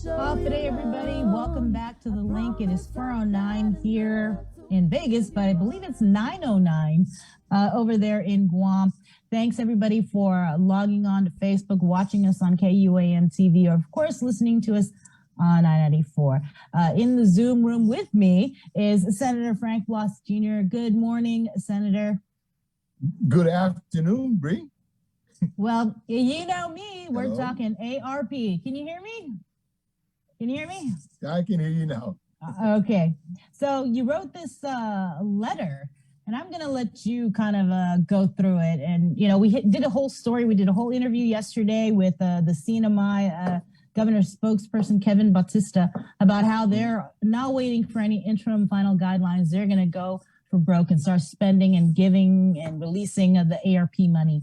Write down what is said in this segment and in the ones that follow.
Today, everybody. Welcome back to the link. It is 4:09 here in Vegas, but I believe it's 9:09 over there in Guam. Thanks, everybody, for logging on to Facebook, watching us on KUAM TV, or, of course, listening to us on I-94. In the Zoom room with me is Senator Frank Blas Jr. Good morning, Senator. Good afternoon, Bree. Well, you know me. We're Hello. talking ARP. Can you hear me? Can you hear me? I can hear you now. Okay. So you wrote this letter, and I'm going to let you kind of go through it. And, you know, we did a whole story. We did a whole interview yesterday with the CNMI governor's spokesperson, Kevin Bautista, about how they're not waiting for any interim final guidelines. They're going to go for broke and start spending and giving and releasing of the ARP money.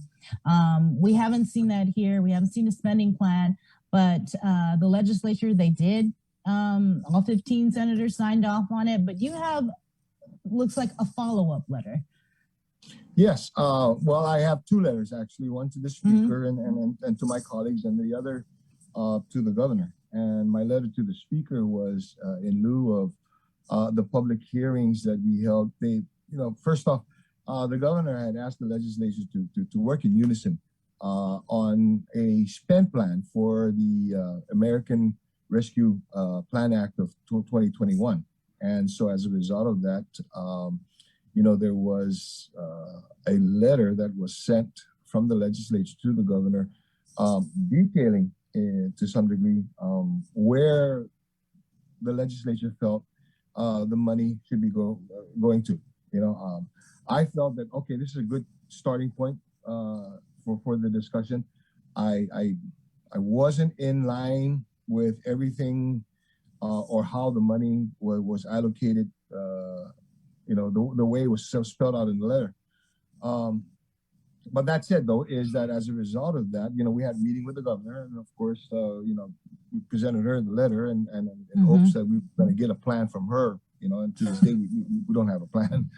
We haven't seen that here. We haven't seen a spending plan. But the legislature, they did. All 15 senators signed off on it. But you have, looks like, a follow-up letter. Yes. Well, I have two letters, actually. One to the speaker and to my colleagues, and the other to the governor. And my letter to the speaker was in lieu of the public hearings that we held. They, first off, the governor had asked the legislature to work in unison on a spend plan for the American Rescue Plan Act of 2021. And so as a result of that, there was a letter that was sent from the legislature to the governor detailing to some degree where the legislature felt the money should be going to. I felt that, okay, this is a good starting point for the discussion. I wasn't in line with everything or how the money was allocated, the way it was spelled out in the letter. But that said, though, is that as a result of that, we had a meeting with the governor, and of course, we presented her the letter and in hopes that we were going to get a plan from her, and to this day, we don't have a plan.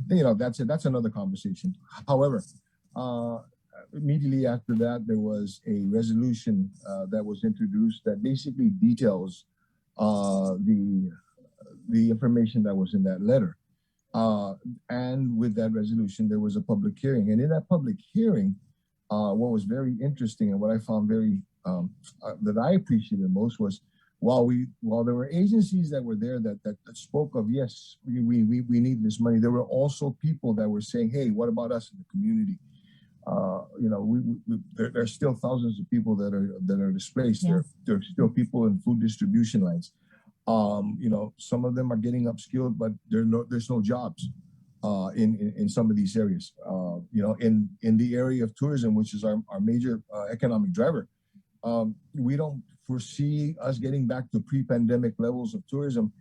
That's another conversation. However, immediately after that, there was a resolution that was introduced that basically details the information that was in that letter. And with that resolution, there was a public hearing. And in that public hearing, what was very interesting and what I found very, that I appreciated most was, while there were agencies that were there that spoke of, yes, we need this money, there were also people that were saying, hey, what about us in the community? There's still thousands of people that are displaced. Yes. There are still people in food distribution lines. Some of them are getting upskilled, but there's no jobs in some of these areas. In the area of tourism, which is our major economic driver, we don't foresee us getting back to pre-pandemic levels of tourism,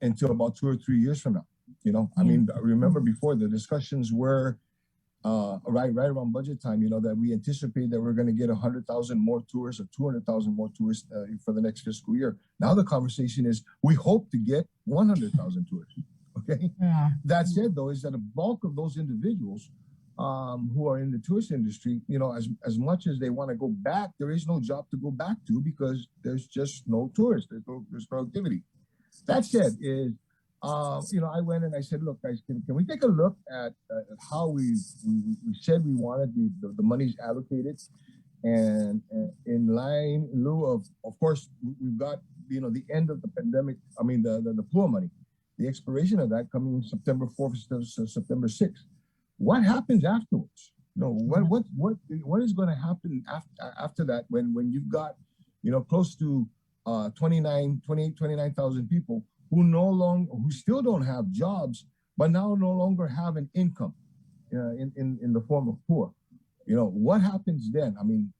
until about 2 or 3 years from now. I mean, I remember before the discussions were right around budget time, that we anticipate that we're going to get 100,000 more tourists or 200,000 more tourists for the next fiscal year. Now the conversation is we hope to get 100,000 tourists. Okay. Yeah. That said, though, is that a bulk of those individuals who are in the tourist industry, as much as they want to go back, there is no job to go back to because there's just no tourists. There's no activity. That said, is I went and I said, look, guys, can we take a look at how we said we wanted the monies allocated, and in lieu of course, we've got the end of the pandemic. I mean the poor money, the expiration of that coming September 4th, September 6th. What happens afterwards? What is going to happen after that when you've got close to 29,000 people who still don't have jobs, but now no longer have an income in the form of poor. What happens then? I mean,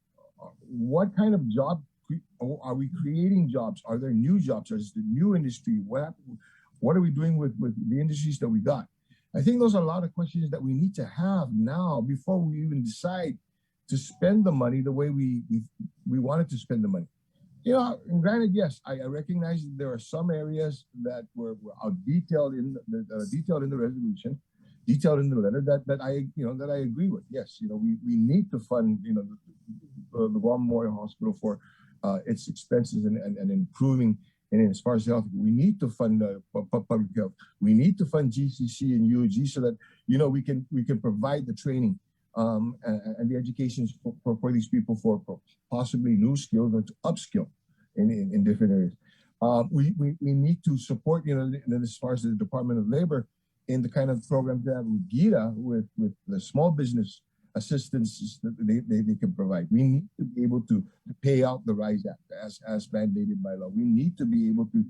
what kind of job are we creating? Jobs? Are there new jobs? Is the new industry? What are we doing with the industries that we got? I think those are a lot of questions that we need to have now before we even decide to spend the money the way we wanted to spend the money. And granted, yes, I recognize that there are some areas that were detailed in the resolution, detailed in the letter that I agree with. Yes, we need to fund the Guam Memorial Hospital for its expenses and improving. And as far as health, we need to fund public health. We need to fund GCC and UOG so that we can provide the training and the education for these people for possibly new skills or to upskill in different areas. We need to support as far as the Department of Labor in the kind of programs that with GITA with the small business assistance that they can provide. We need to be able to pay out the RISE Act as mandated by law. We need to be able to,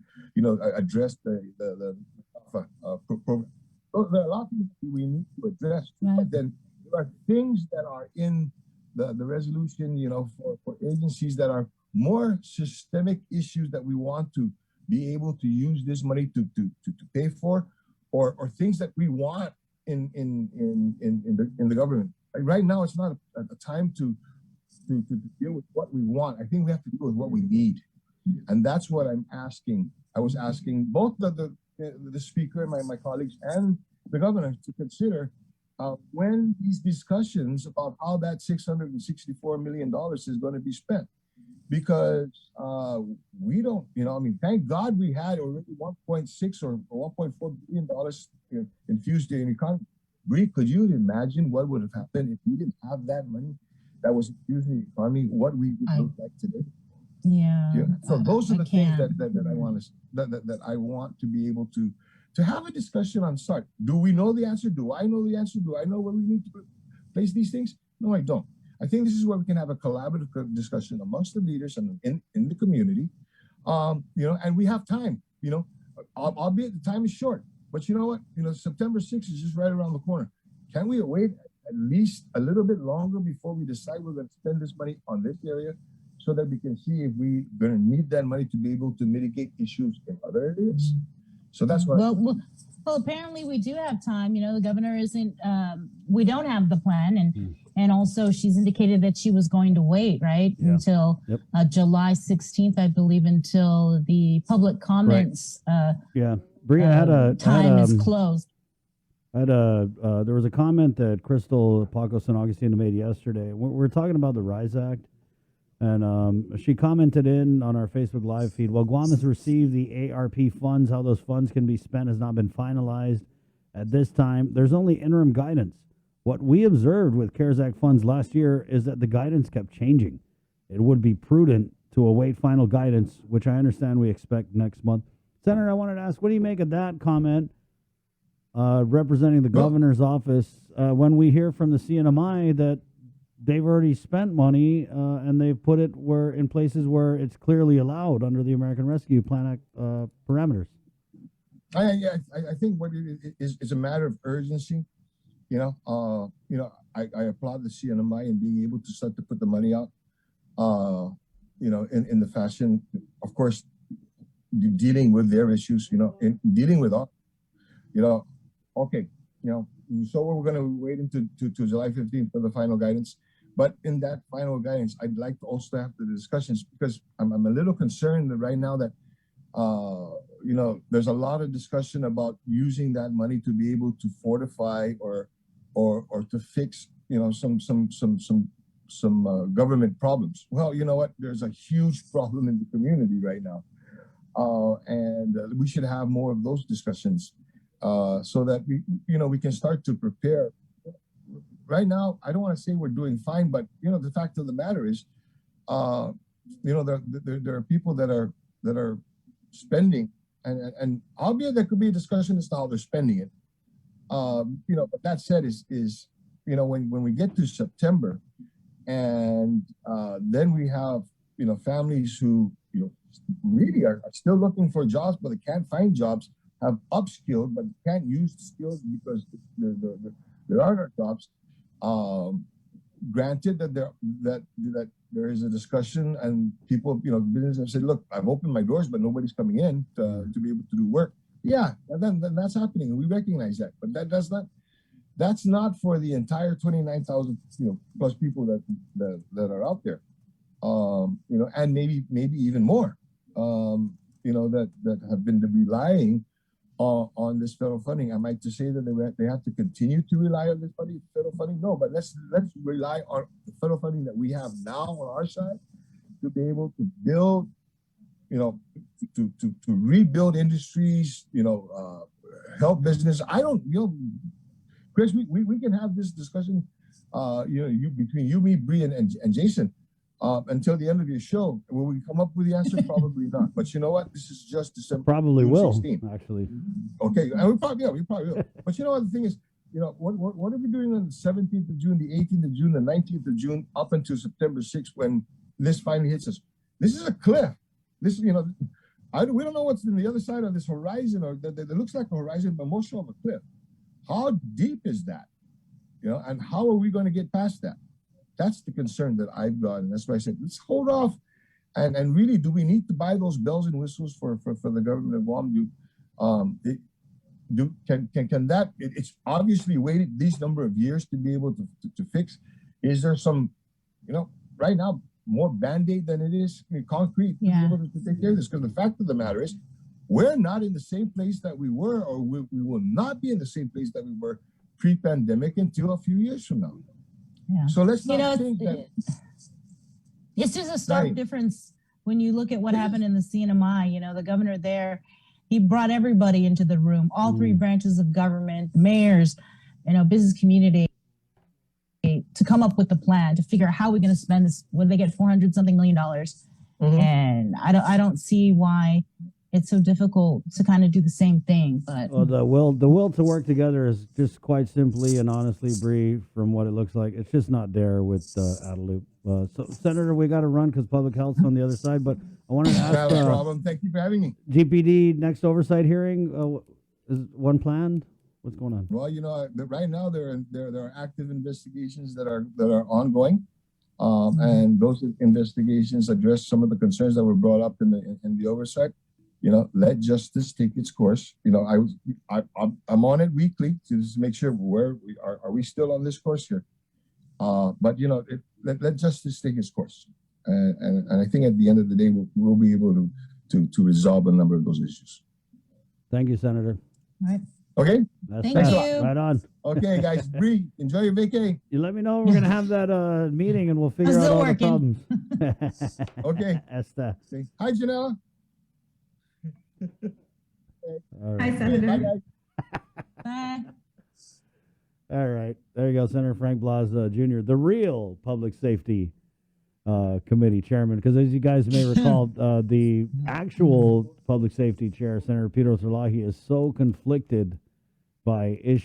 address the program. So there are a lot of things we need to address, but then there are things that are in the resolution, for agencies that are more systemic issues that we want to be able to use this money to pay for, or things that we want in the government. Right now, it's not a time to deal with what we want. I think we have to deal with what we need, and that's what I'm asking. I was asking both the speaker, my colleagues, and the governor to consider when these discussions about how that $664 million is going to be spent, because we don't. Thank God we had already 1.6 or 1.4 billion dollars infused in the economy. Bree, could you imagine what would have happened if we didn't have that money that was infused in the economy? What we would look like today? Yeah. So those are the things that I want that I want to be able to have a discussion on. Start. Do we know the answer? Do I know the answer? Do I know where we need to place these things? No, I don't. I think this is where we can have a collaborative discussion amongst the leaders and in the community. And we have time. Albeit the time is short. But you know what? September 6th is just right around the corner. Can we wait at least a little bit longer before we decide we're going to spend this money on this area, so that we can see if we're going to need that money to be able to mitigate issues in other areas? So that's what. Well, apparently we do have time. The governor isn't. We don't have the plan, and also she's indicated that she was going to wait until July 16th, I believe, until the public comments. Yeah. Bria, time is closed. There was a comment that Crystal Pacos and Augustino made yesterday. We're talking about the RISE Act, and she commented on our Facebook Live feed, while Guam has received the ARP funds, how those funds can be spent has not been finalized at this time. There's only interim guidance. What we observed with CARES Act funds last year is that the guidance kept changing. It would be prudent to await final guidance, which I understand we expect next month. Senator, I wanted to ask, what do you make of that comment representing the governor's office when we hear from the CNMI that they've already spent money and they've put it in places where it's clearly allowed under the American Rescue Plan Act parameters? I think what it is a matter of urgency. I applaud the CNMI in being able to start to put the money out. In the fashion, of course, dealing with their issues, in dealing with all, okay, so we're going to wait into July 15th for the final guidance. But in that final guidance, I'd like to also have the discussions, because I'm a little concerned that right now that, there's a lot of discussion about using that money to be able to fortify or to fix, some government problems. Well, you know what? There's a huge problem in the community right now. And we should have more of those discussions so that we can start to prepare. Right now, I don't want to say we're doing fine, but the fact of the matter is, there are people that are spending, and albeit there could be a discussion as to how they're spending it. But that said, is when we get to September, and then we have families who really are still looking for jobs, but they can't find jobs, have upskilled, but can't use the skills because there are no jobs. Granted that there is a discussion, and people, businesses have said, look, I've opened my doors, but nobody's coming in to be able to do work. Yeah, and then that's happening, and we recognize that. But that's not for the entire 29,000 plus people that are out there. And maybe even more, that have been relying on this federal funding. Am I to say that they have to continue to rely on this federal funding? No, but let's rely on the federal funding that we have now on our side to be able to build, to rebuild industries, help business. I don't, Chris, we can have this discussion, between you, me, Bree, and Jason, until the end of your show. Will we come up with the answer? Probably not. But you know what? This is just December. Probably June will 16th. actually. Okay, and we probably will. But you know what the thing is? What are we doing on the 17th of June, the 18th of June, the 19th of June, up until September 6th when this finally hits us? This is a cliff. This, we don't know what's in the other side of this horizon, or that looks like a horizon, but more so of a cliff. How deep is that? And how are we going to get past that? That's the concern that I've got, and that's why I said let's hold off. And really, do we need to buy those bells and whistles for the government of Guam? Can that? It's obviously waited these number of years to be able to fix. Is there some, right now more Band-Aid than it is concrete to be able to take care of this? Because the fact of the matter is, we're not in the same place that we were, or we will not be in the same place that we were pre-pandemic until a few years from now. Yeah. So let's not think that. It's just a stark difference when you look at what happened in the CNMI. The governor there, he brought everybody into the room, all three branches of government, mayors, business community, to come up with the plan to figure out how we're going to spend this. When they get $400-something million, and I don't see why it's so difficult to kind of do the same thing. But the will to work together is just quite simply and honestly, Bree, from what it looks like, it's just not there with Adelup. So, Senator, we got to run because public health's on the other side. But I wanted to ask. No problem. Thank you for having me. GPD next oversight hearing is one planned. What's going on? Well, right now there are active investigations that are ongoing, and those investigations address some of the concerns that were brought up in the oversight. Let justice take its course. I'm on it weekly to just make sure where we are we still on this course here. But let justice take its course, and I think at the end of the day we'll be able to resolve a number of those issues. Thank you, Senator. All right. Okay. Thank you. Right on. Okay, guys. Bree, enjoy your vacay. You let me know when we're gonna have that meeting, and we'll figure out all the problems. Okay. Esther. Okay. Hi, Janella. All right. Hi, Senator. Bye, guys. Bye. All right. There you go, Senator Frank Blas Jr., the real Public Safety Committee chairman. Because as you guys may recall, the actual Public Safety chair, Senator Peter Osorlahi, is so conflicted by issues.